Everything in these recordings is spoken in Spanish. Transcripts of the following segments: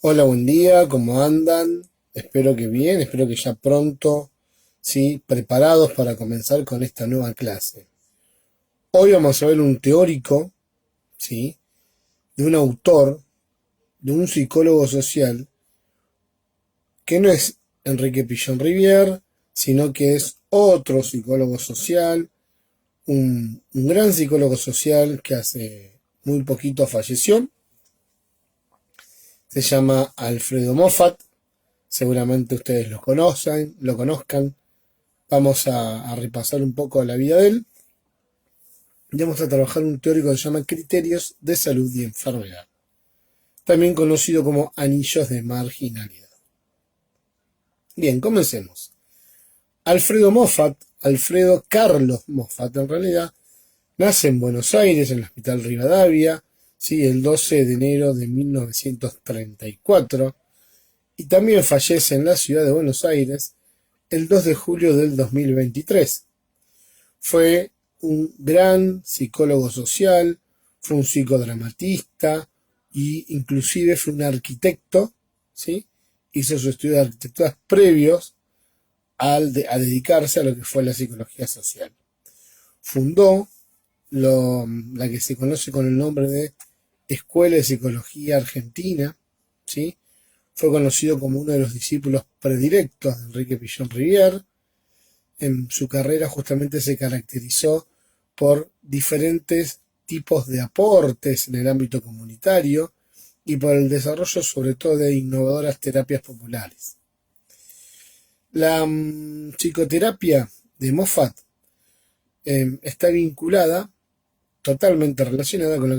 Hola, buen día, ¿cómo andan? Espero que bien, espero que ya pronto, sí, preparados para comenzar con esta nueva clase. Hoy vamos a ver un teórico, sí, de un autor, de un psicólogo social, que no es Enrique Pillon Rivière, sino que es otro psicólogo social, un gran psicólogo social que hace muy poquito falleció. Se llama Alfredo Moffat, seguramente ustedes lo conozcan. Vamos a repasar un poco la vida de él y vamos a trabajar un teórico que se llama Criterios de Salud y Enfermedad, también conocido como anillos de marginalidad. Bien, comencemos. Alfredo Moffat, Alfredo Carlos Moffat en realidad, nace en Buenos Aires, en el Hospital Rivadavia, ¿sí? El 12 de enero de 1934, y también fallece en la ciudad de Buenos Aires el 2 de julio del 2023. Fue un gran psicólogo social, fue un psicodramatista e inclusive fue un arquitecto, ¿sí? Hizo su estudio de arquitectura previos a dedicarse a lo que fue la psicología social. Fundó la que se conoce con el nombre de Escuela de Psicología Argentina, ¿sí? Fue conocido como uno de los discípulos predilectos de Enrique Pillon Rivière. En su carrera justamente se caracterizó por diferentes tipos de aportes en el ámbito comunitario y por el desarrollo sobre todo de innovadoras terapias populares. La psicoterapia de Moffat está vinculada, totalmente relacionada con lo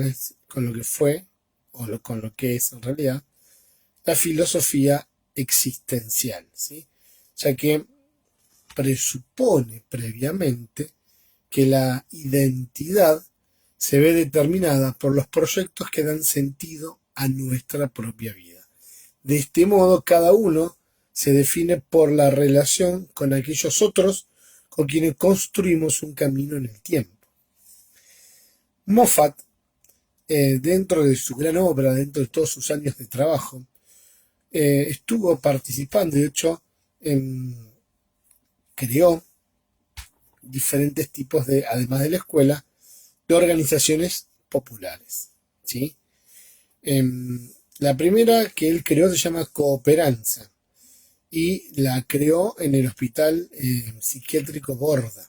que fue, con lo que es en realidad, la filosofía existencial, ¿sí? Ya que presupone previamente que la identidad se ve determinada por los proyectos que dan sentido a nuestra propia vida. De este modo, cada uno se define por la relación con aquellos otros con quienes construimos un camino en el tiempo. Moffat, dentro de su gran obra, dentro de todos sus años de trabajo, estuvo participando, de hecho, creó diferentes tipos de, además de la escuela, de organizaciones populares, ¿sí? La primera que él creó se llama Cooperanza y la creó en el Hospital Psiquiátrico Borda.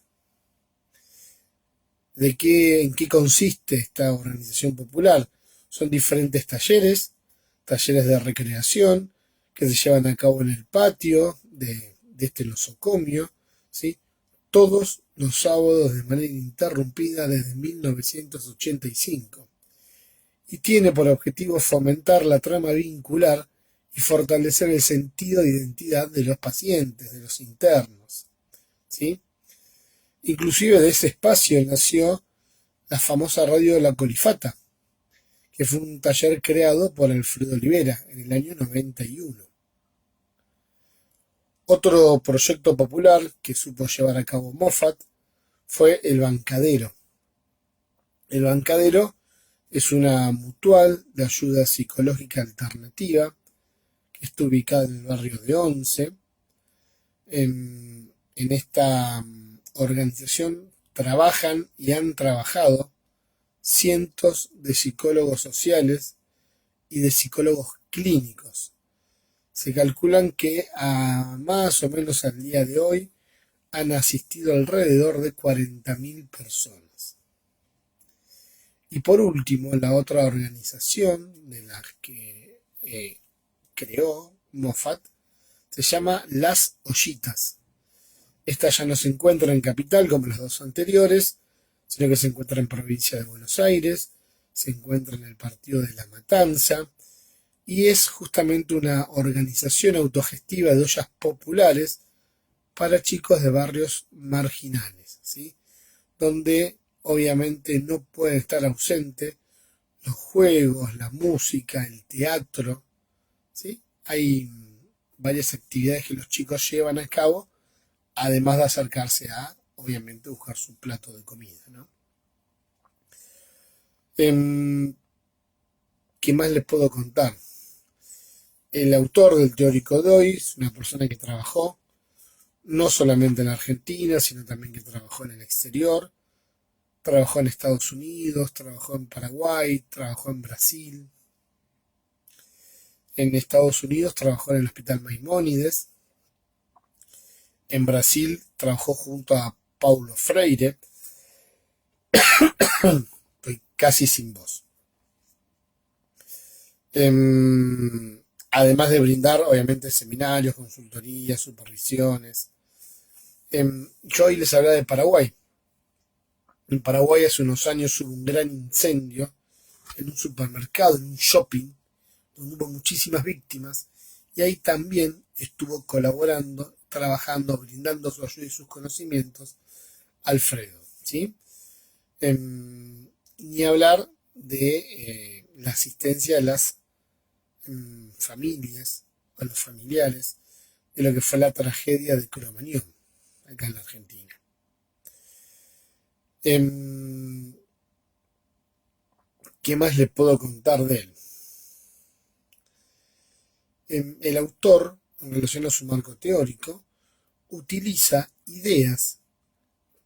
¿En qué consiste esta organización popular? Son diferentes talleres de recreación que se llevan a cabo en el patio de este nosocomio, ¿sí? Todos los sábados de manera ininterrumpida desde 1985, y tiene por objetivo fomentar la trama vincular y fortalecer el sentido de identidad de los pacientes, de los internos, ¿sí? Inclusive de ese espacio nació la famosa radio de la Colifata, que fue un taller creado por Alfredo Olivera en el año 91. Otro proyecto popular que supo llevar a cabo Moffat fue el Bancadero. El Bancadero es una mutual de ayuda psicológica alternativa que está ubicada en el barrio de Once. En esta organización trabajan y han trabajado cientos de psicólogos sociales y de psicólogos clínicos. Se calculan que a más o menos al día de hoy han asistido alrededor de 40.000 personas. Y por último, la otra organización de la que creó Moffat se llama Las Ollitas. Esta ya no se encuentra en capital como las dos anteriores, sino que se encuentra en provincia de Buenos Aires, se encuentra en el partido de La Matanza, y es justamente una organización autogestiva de ollas populares para chicos de barrios marginales, ¿sí? Donde obviamente no pueden estar ausentes los juegos, la música, el teatro, ¿sí? Hay varias actividades que los chicos llevan a cabo, además de acercarse a, obviamente, buscar su plato de comida, ¿no? ¿Qué más les puedo contar? El autor del teórico de hoy es una persona que trabajó no solamente en Argentina, sino también que trabajó en el exterior, trabajó en Estados Unidos, trabajó en Paraguay, trabajó en Brasil. En Estados Unidos trabajó en el Hospital Maimónides. En Brasil trabajó junto a Paulo Freire. Estoy casi sin voz. Además de brindar, obviamente, seminarios, consultorías, supervisiones. Yo hoy les hablaba de Paraguay. En Paraguay hace unos años hubo un gran incendio en un supermercado, en un shopping, donde hubo muchísimas víctimas, y ahí también estuvo colaborando, trabajando, brindando su ayuda y sus conocimientos Alfredo, ¿sí? Ni hablar de la asistencia a las familias, a los familiares, de lo que fue la tragedia de Cromañón, acá en la Argentina. ¿Qué más le puedo contar de él? El autor, en relación a su marco teórico, utiliza ideas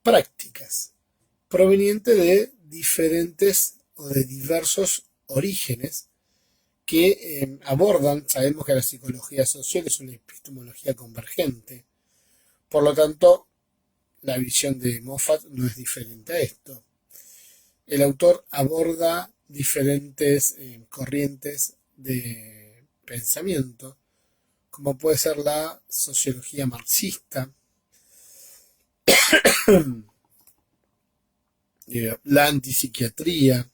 prácticas provenientes de diferentes o de diversos orígenes que abordan, sabemos que la psicología social es una epistemología convergente, por lo tanto, la visión de Moffat no es diferente a esto. El autor aborda diferentes corrientes de pensamiento, como puede ser la sociología marxista, la antipsiquiatría,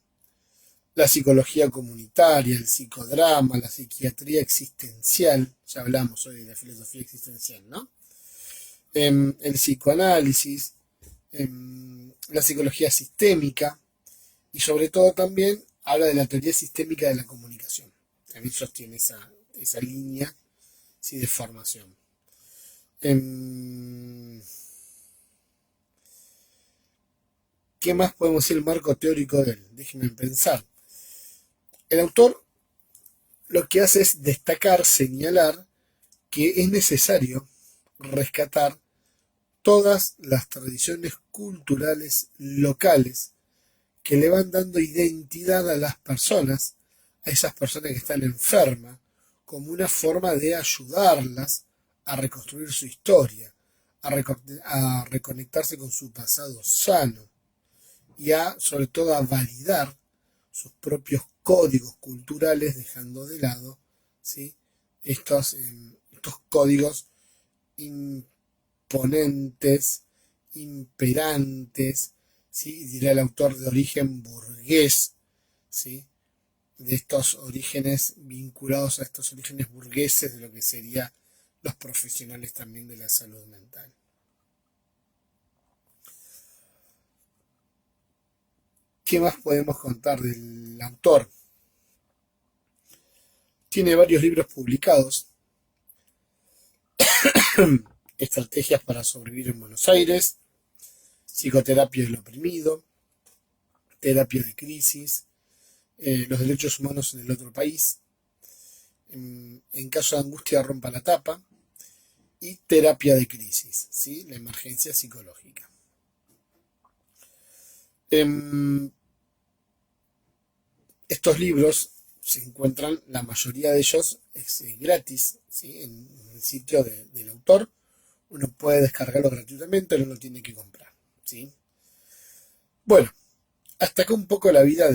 la psicología comunitaria, el psicodrama, la psiquiatría existencial, ya hablamos hoy de la filosofía existencial, ¿no? El psicoanálisis, la psicología sistémica y sobre todo también habla de la teoría sistémica de la comunicación. También sostiene esa línea, sí, de formación. ¿Qué más podemos decir el marco teórico de él? Déjenme pensar. El autor lo que hace es destacar, señalar que es necesario rescatar todas las tradiciones culturales locales que le van dando identidad a las personas, a esas personas que están enfermas, como una forma de ayudarlas a reconstruir su historia, a reconectarse con su pasado sano y sobre todo a validar sus propios códigos culturales, dejando de lado, ¿sí?, estos códigos imponentes, imperantes, ¿sí?, dirá el autor, de origen burgués, ¿sí?, de estos orígenes vinculados a estos orígenes burgueses de lo que serían los profesionales también de la salud mental. ¿Qué más podemos contar del autor? Tiene varios libros publicados. Estrategias para sobrevivir en Buenos Aires, Psicoterapia del oprimido, Terapia de crisis, Los derechos humanos en el otro país, En caso de angustia rompa la tapa, y Terapia de crisis, ¿sí?, la emergencia psicológica. Estos libros se encuentran, la mayoría de ellos es gratis, ¿sí?, en el sitio del autor. Uno puede descargarlo gratuitamente, no lo tiene que comprar, ¿sí? Bueno, hasta acá un poco la vida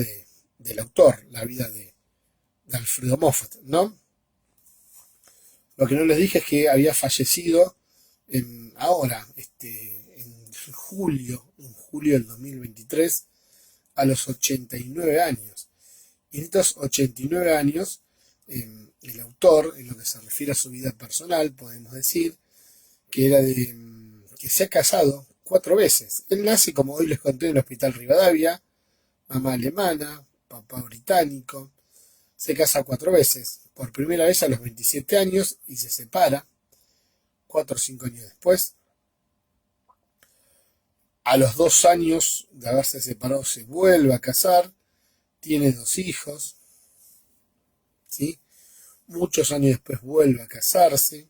del autor, la vida de Alfredo Moffat, ¿no? Lo que no les dije es que había fallecido ahora, en julio del 2023, a los 89 años. Y en estos 89 años, el autor, en lo que se refiere a su vida personal, podemos decir que que se ha casado 4 veces. Él nace, como hoy les conté, en el Hospital Rivadavia, mamá alemana, papá británico. Se casa 4 veces. Por primera vez a los 27 años y se separa 4 o 5 años después. A los 2 años de haberse separado se vuelve a casar. Tiene 2 hijos, ¿sí? muchos años después vuelve a casarse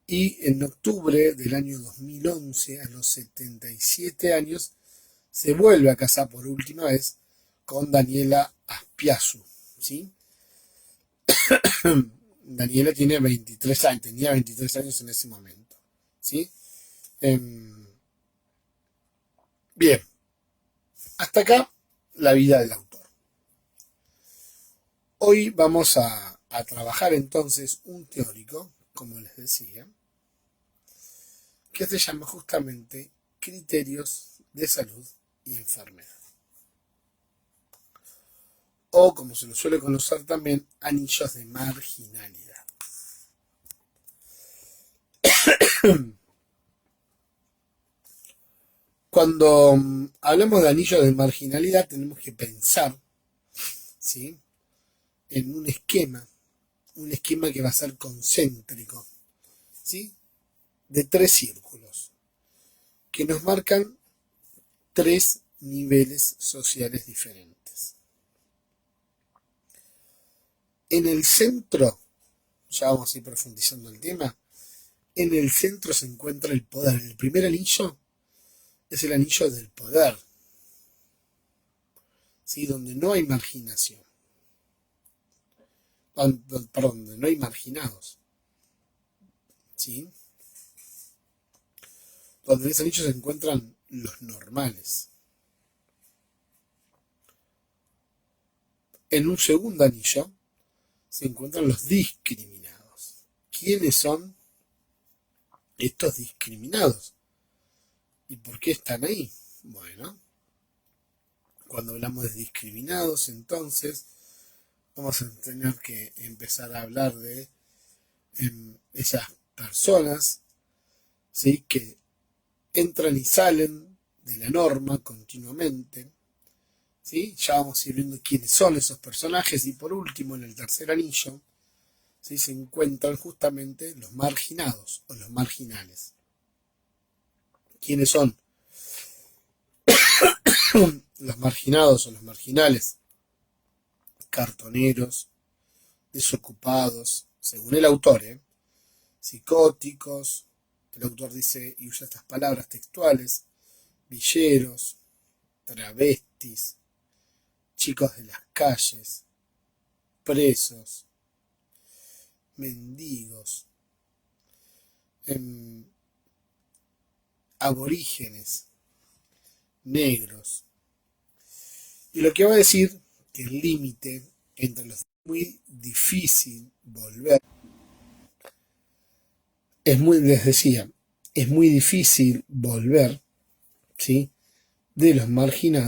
y en octubre del año 2011, a los 77 años, se vuelve a casar por última vez con Daniela Aspiazu, ¿sí? Daniela tiene 23 años, tenía 23 años en ese momento, ¿sí? Em, Bien, hasta acá la vida del autor. Hoy vamos a trabajar entonces un teórico, como les decía, que se llama justamente criterios de salud y enfermedad. O como se lo suele conocer también, anillos de marginalidad. Cuando hablamos de anillos de marginalidad tenemos que pensar, ¿sí?, en un esquema que va a ser concéntrico, ¿sí?, de 3 círculos, que nos marcan 3 niveles sociales diferentes. En el centro, ya vamos a ir profundizando el tema, en el centro se encuentra el poder. El primer anillo es el anillo del poder, ¿sí?, donde no hay marginación. Perdón, donde no hay marginados, ¿sí? Donde en ese anillo se encuentran los normales. En un segundo anillo se encuentran los discriminados. ¿Quiénes son estos discriminados? ¿Y por qué están ahí? Bueno, cuando hablamos de discriminados, entonces vamos a tener que empezar a hablar de esas personas, ¿sí?, que entran y salen de la norma continuamente, ¿sí? Ya vamos a ir viendo quiénes son esos personajes. Y por último, en el tercer anillo, ¿sí?, se encuentran justamente los marginados o los marginales. ¿Quiénes son los marginados o los marginales? Cartoneros, desocupados, según el autor, psicóticos, el autor dice y usa estas palabras textuales: villeros, travestis, chicos de las calles, presos, mendigos, aborígenes, negros. Y lo que va a decir que el límite entre los es muy difícil volver. Les decía, es muy difícil volver, ¿sí?, de los marginados